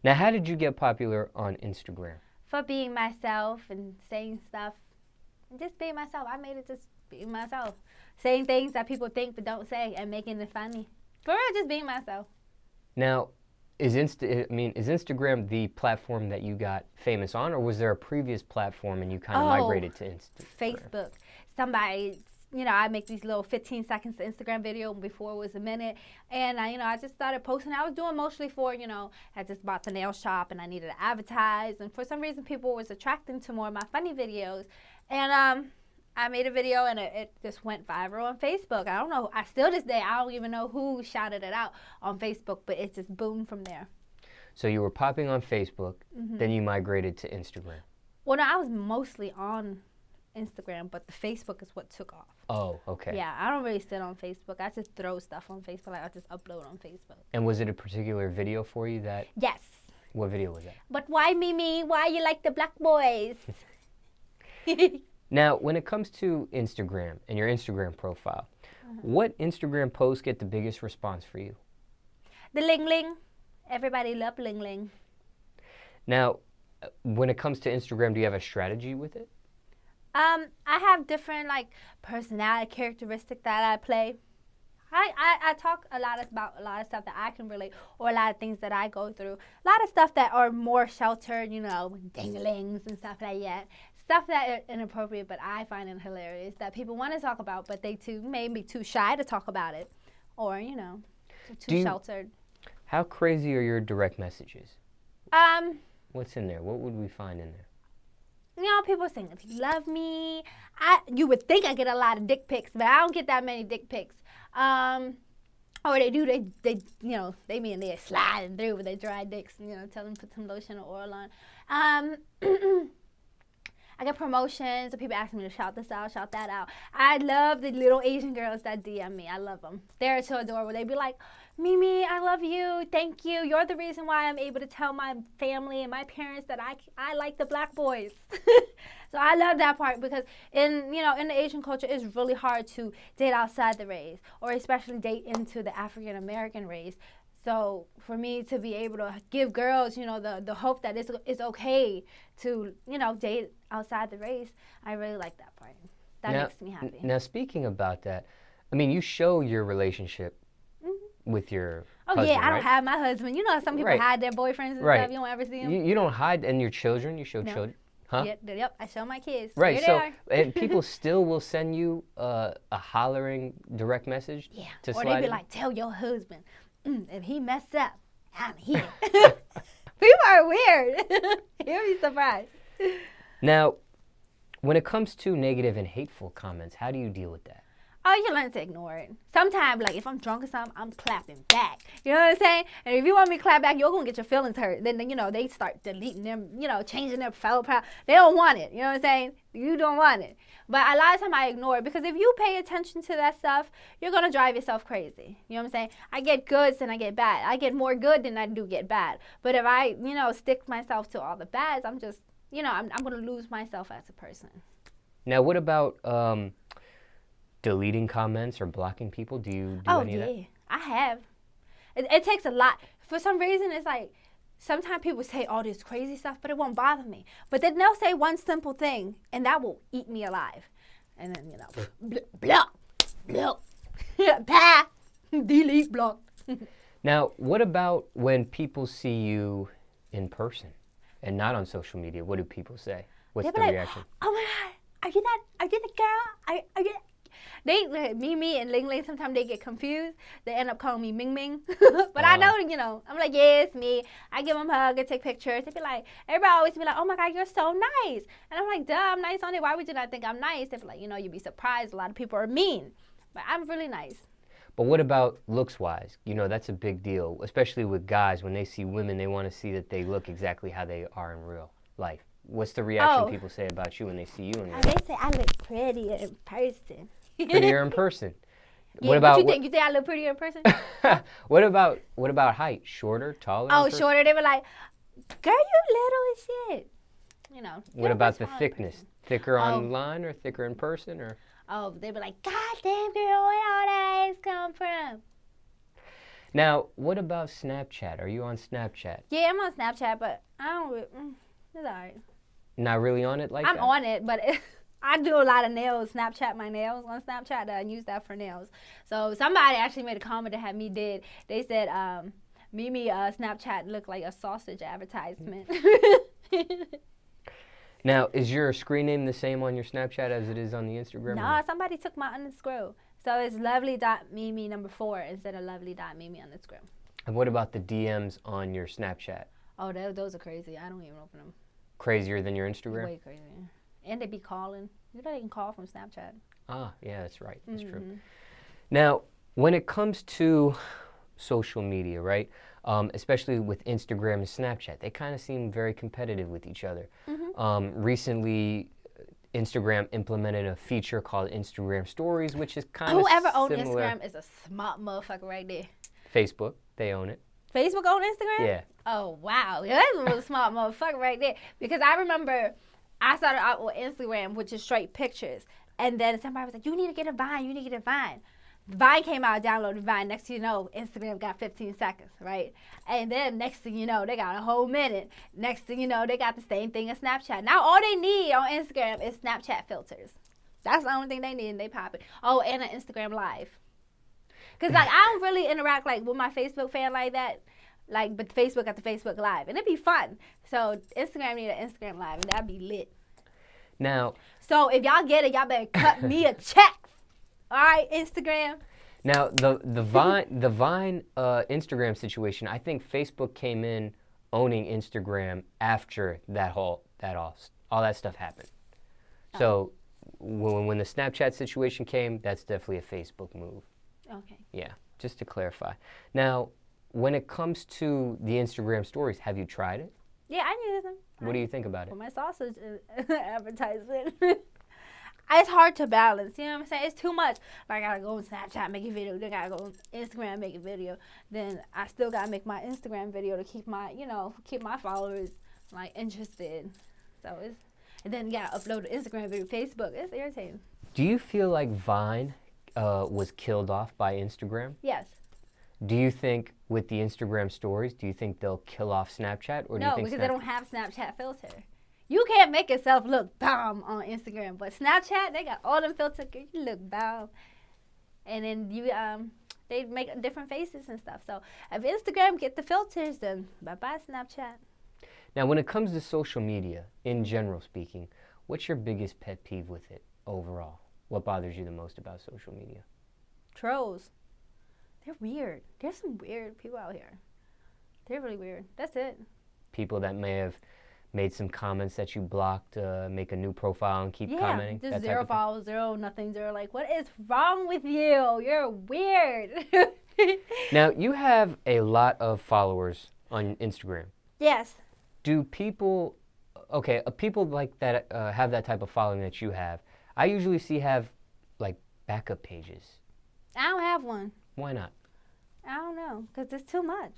Now, how did you get popular on Instagram? For being myself and saying stuff. Just being myself. I made it just being myself. Saying things that people think but don't say and making it funny. For real, just being myself. Now, is Instagram the platform that you got famous on, or was there a previous platform and you kind of migrated to Instagram? Facebook. Somebody, I make these little 15 seconds to Instagram video before it was a minute. And I just started posting. I was doing mostly for, I just bought the nail shop and I needed to advertise. And for some reason, people was attracting to more of my funny videos. And I made a video and it just went viral on Facebook. I don't know. Still this day, I don't even know who shouted it out on Facebook, but it just boomed from there. So you were popping on Facebook, then you migrated to Instagram. Well, no, I was mostly on Instagram, but the Facebook is what took off. Oh, okay. Yeah, I don't really sit on Facebook. I just throw stuff on Facebook. Like I just upload on Facebook. And was it a particular video for you that? Yes. What video was that? But why Mimi? Why you like the black boys? Now, when it comes to Instagram and your Instagram profile, what Instagram posts get the biggest response for you? The Ling Ling. Everybody love Ling Ling. Now, when it comes to Instagram, do you have a strategy with it? I have different personality characteristics that I play. I talk a lot about a lot of stuff that I can relate, or a lot of things that I go through. A lot of stuff that are more sheltered, danglings and stuff like that. Stuff that are inappropriate, but I find it hilarious that people want to talk about, but they may be too shy to talk about it, or too sheltered. How crazy are your direct messages? What's in there? What would we find in there? People saying that they love me. You would think I get a lot of dick pics, but I don't get that many dick pics. Or they do. They mean they're sliding through with their dry dicks. Tell them to put some lotion or oil on. I get promotions, and people ask me to shout this out, shout that out. I love the little Asian girls that DM me. I love them. They're so adorable. They be like, Mimi, I love you. Thank you. You're the reason why I'm able to tell my family and my parents that I like the black boys. So I love that part because in the Asian culture, it's really hard to date outside the race, or especially date into the African American race. So for me to be able to give girls, the hope that it's okay to, date outside the race, I really like that part. That makes me happy. Now, speaking about that, you show your relationship with your husband, yeah, I don't right? have my husband. Some people hide their boyfriends and stuff. You don't ever see them. You don't hide, and your children, you show children. Huh? Yep, I show my kids. Right, Here so, they are. and people still will send you a hollering direct message to slide or they be in? like, tell your husband, if he messed up, I'm here. People are weird. You'll be surprised. Now, when it comes to negative and hateful comments, how do you deal with that? Oh, you learn to ignore it. Sometimes, if I'm drunk or something, I'm clapping back. You know what I'm saying? And if you want me to clap back, you're going to get your feelings hurt. Then, they start deleting them, changing their profile. They don't want it. You know what I'm saying? You don't want it. But a lot of times I ignore it because if you pay attention to that stuff, you're going to drive yourself crazy. You know what I'm saying? I get goods and I get bad. I get more good than I do get bad. But if I, stick myself to all the bads, I'm just, I'm going to lose myself as a person. Now, what about deleting comments or blocking people? Do you do any of that? Oh, yeah. I have. It takes a lot. For some reason, it's like sometimes people say all this crazy stuff, but it won't bother me. But then they'll say one simple thing, and that will eat me alive. And then, block, bah, delete, block. Now, what about when people see you in person and not on social media? What do people say? What's the reaction? Oh my God, are you the girl? Are you? They, Mimi and Ling Ling, sometimes they get confused. They end up calling me Ming Ming. But I know, I'm like, yeah, it's me. I give them a hug and take pictures. They be like, everybody always be like, oh my God, you're so nice. And I'm like, duh, I'm nice on it. Why would you not think I'm nice? They be like, you'd be surprised. A lot of people are mean. But I'm really nice. But what about looks-wise? That's a big deal, especially with guys. When they see women, they want to see that they look exactly how they are in real life. What's the reaction people say about you when they see you in real life? They say I look prettier in person. Prettier in person. Yeah, what you think? You think I look prettier in person? What about height? Shorter, taller? Oh, shorter. They were like, girl, you little as shit. What about the thickness? Thicker online or thicker in person, or? Oh, they be like, God damn, girl, where all that ass come from? Now, what about Snapchat? Are you on Snapchat? Yeah, I'm on Snapchat, but I don't. It's alright. Not really on it like I'm that? on it, but I do a lot of nails. Snapchat my nails on Snapchat. I use that for nails. So somebody actually made a comment that had me dead. They said, Mimi, Snapchat looked like a sausage advertisement. Now, is your screen name the same on your Snapchat as it is on the Instagram? No, somebody took my underscore. So it's lovely.mimi number 4 instead of lovely.mimi underscore. And what about the DMs on your Snapchat? Oh, those are crazy. I don't even open them. Crazier than your Instagram? Way crazier. And they be calling. You know they can call from Snapchat. Ah, yeah, that's right. That's true. Now, when it comes to social media, right, especially with Instagram and Snapchat, they kind of seem very competitive with each other. Recently, Instagram implemented a feature called Instagram Stories, which is kind of Whoever owns similar. Instagram is a smart motherfucker right there. Facebook, they own it. Facebook own Instagram? Yeah. Oh, wow. Yeah, that's a smart motherfucker right there. Because I remember I started out with Instagram, which is straight pictures. And then somebody was like, you need to get a Vine. You need to get a Vine. Vine came out, I downloaded Vine. Next thing you know, Instagram got 15 seconds, right? And then next thing you know, they got a whole minute. Next thing you know, they got the same thing as Snapchat. Now all they need on Instagram is Snapchat filters. That's the only thing they need and they pop it. Oh, and an Instagram Live. Because, like, I don't really interact, like, with my Facebook fan like that. Like, but Facebook got the Facebook Live. And it'd be fun. So Instagram need an Instagram Live, and that'd be lit. Now. So if y'all get it, y'all better cut me a check. All right, Instagram. Now the Vine Instagram situation, I think Facebook came in owning Instagram after all that stuff happened. Oh. So when the Snapchat situation came, that's definitely a Facebook move. Okay. Yeah, just to clarify. Now, when it comes to the Instagram stories, have you tried it? Yeah, I use them. What do you think about it? For my sausage advertisement. It's hard to balance, you know what I'm saying? It's too much. Like, I gotta go on Snapchat, make a video. Then I gotta go on Instagram, make a video. Then I still gotta make my Instagram video to keep my, keep my followers, like, interested. So and then you gotta upload the Instagram video to Facebook. It's irritating. Do you feel like Vine was killed off by Instagram? Yes. Do you think with the Instagram stories, do you think they'll kill off Snapchat? Or do you think because they don't have Snapchat filter. You can't make yourself look bomb on Instagram, but Snapchat, they got all them filters. You look bomb. And then they make different faces and stuff. So if Instagram get the filters, then bye-bye Snapchat. Now, when it comes to social media, in general speaking, what's your biggest pet peeve with it overall? What bothers you the most about social media? Trolls. They're weird. There's some weird people out here. They're really weird. That's it. People that may have made some comments that you blocked, make a new profile and keep commenting? Yeah, just 0 followers, 0 nothing, 0. Like, what is wrong with you? You're weird. Now, you have a lot of followers on Instagram. Yes. Do people, people like that have that type of following that you have, I usually see have, like, backup pages. I don't have one. Why not? I don't know, because it's too much.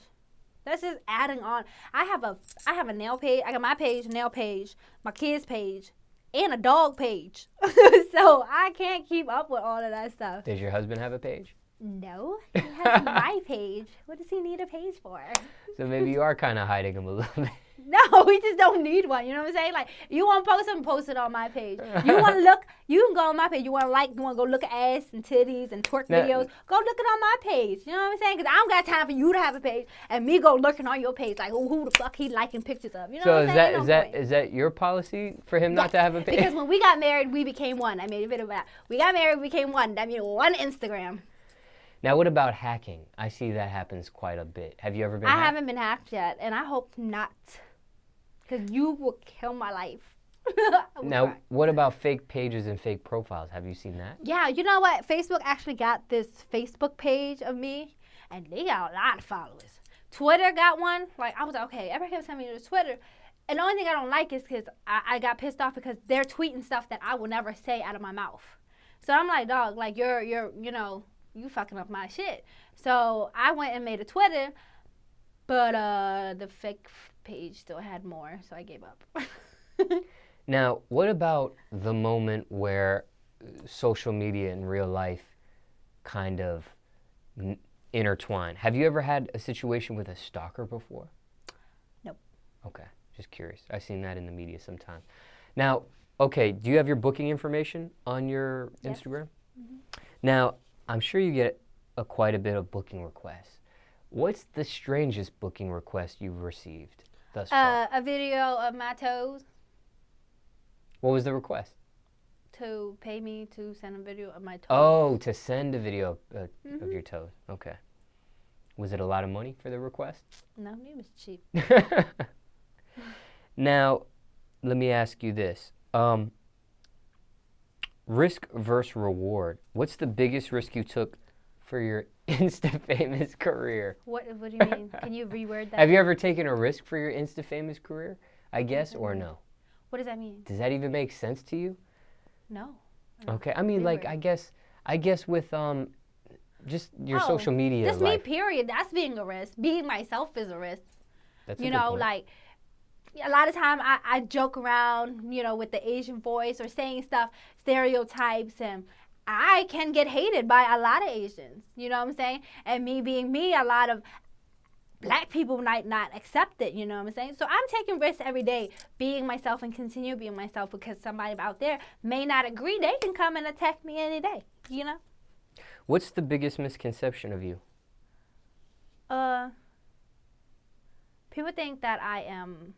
That's just adding on. I have a nail page. I got my page, nail page, my kids page, and a dog page. So I can't keep up with all of that stuff. Does your husband have a page? No, he has my page. What does he need a page for? So maybe you are kind of hiding him a little bit. No, we just don't need one. You know what I'm saying? Like, you want to post something, post it on my page. You want to look, you can go on my page. You want to you want to go look at ass and titties and twerk videos, go look it on my page. You know what I'm saying? Because I don't got time for you to have a page and me go looking on your page like, who the fuck he liking pictures of? You know what I'm saying? Is that your policy for him not to have a page? Because when we got married, we became one. I made a video about that. We got married, we became one. That means one Instagram. Now, what about hacking? I see that happens quite a bit. Have you ever been hacked? I haven't been hacked yet, and I hope not. Because you will kill my life. Now, what about fake pages and fake profiles? Have you seen that? Yeah, you know what? Facebook actually got this Facebook page of me, and they got a lot of followers. Twitter got one. Like, I was like, okay, everybody sent me to Twitter. And the only thing I don't like is because I got pissed off because they're tweeting stuff that I will never say out of my mouth. So I'm like, dog, like, you're you fucking up my shit. So I went and made a Twitter, but the fake page still had more, so I gave up. Now, what about the moment where social media in real life kind of intertwined. Have you ever had a situation with a stalker before? Nope. Okay, just curious. I've seen that in the media sometimes. Now, okay, do you have your booking information on your Yes. Instagram? Mm-hmm. Now, I'm sure you get quite a bit of booking requests. What's the strangest booking request you've received thus far? A video of my toes What was the request? to pay me to send a video of my toes. Oh, to send a video of Mhm. your toes. Okay. Was it a lot of money for the request? No, it was cheap. Now, let me ask you this. Risk versus reward. What's the biggest risk you took for your Insta-famous career? What do you mean? Can you reword that? Have you ever taken a risk for your Insta-famous career? I guess, or no? What does that mean? Does that even make sense to you? No. Okay. I mean, like, Reword. I guess with just your social media Just life. me, period. That's being a risk. Being myself is a risk. That's a You good know, point. like a lot of time I joke around, you know, with the Asian voice or saying stuff, stereotypes, and I can get hated by a lot of Asians. You know what I'm saying? And me being me, a lot of black people might not accept it, you know what I'm saying? So I'm taking risks every day, being myself and continue being myself because somebody out there may not agree. They can come and attack me any day, you know? What's the biggest misconception of you? People think that I am,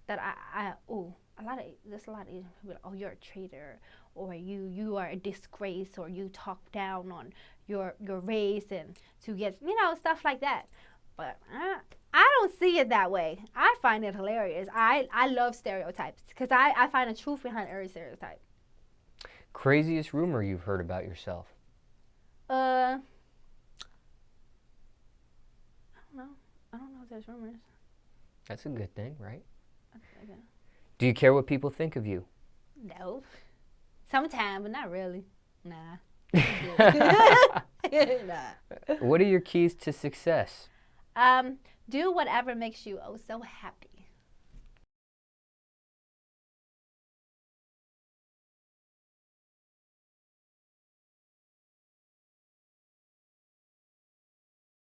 there's a lot of Asian people, oh, you're a traitor, or you are a disgrace, or you talk down on your race and to get, you know, stuff like that. But I don't see it that way. I find it hilarious. I love stereotypes because I find the truth behind every stereotype. Craziest rumor you've heard about yourself? I don't know. I don't know if there's rumors. That's a good thing, right? Yeah. Do you care what people think of you? No. Sometimes, but not really. Nah. Nah. What are your keys to success? Do whatever makes you oh so happy.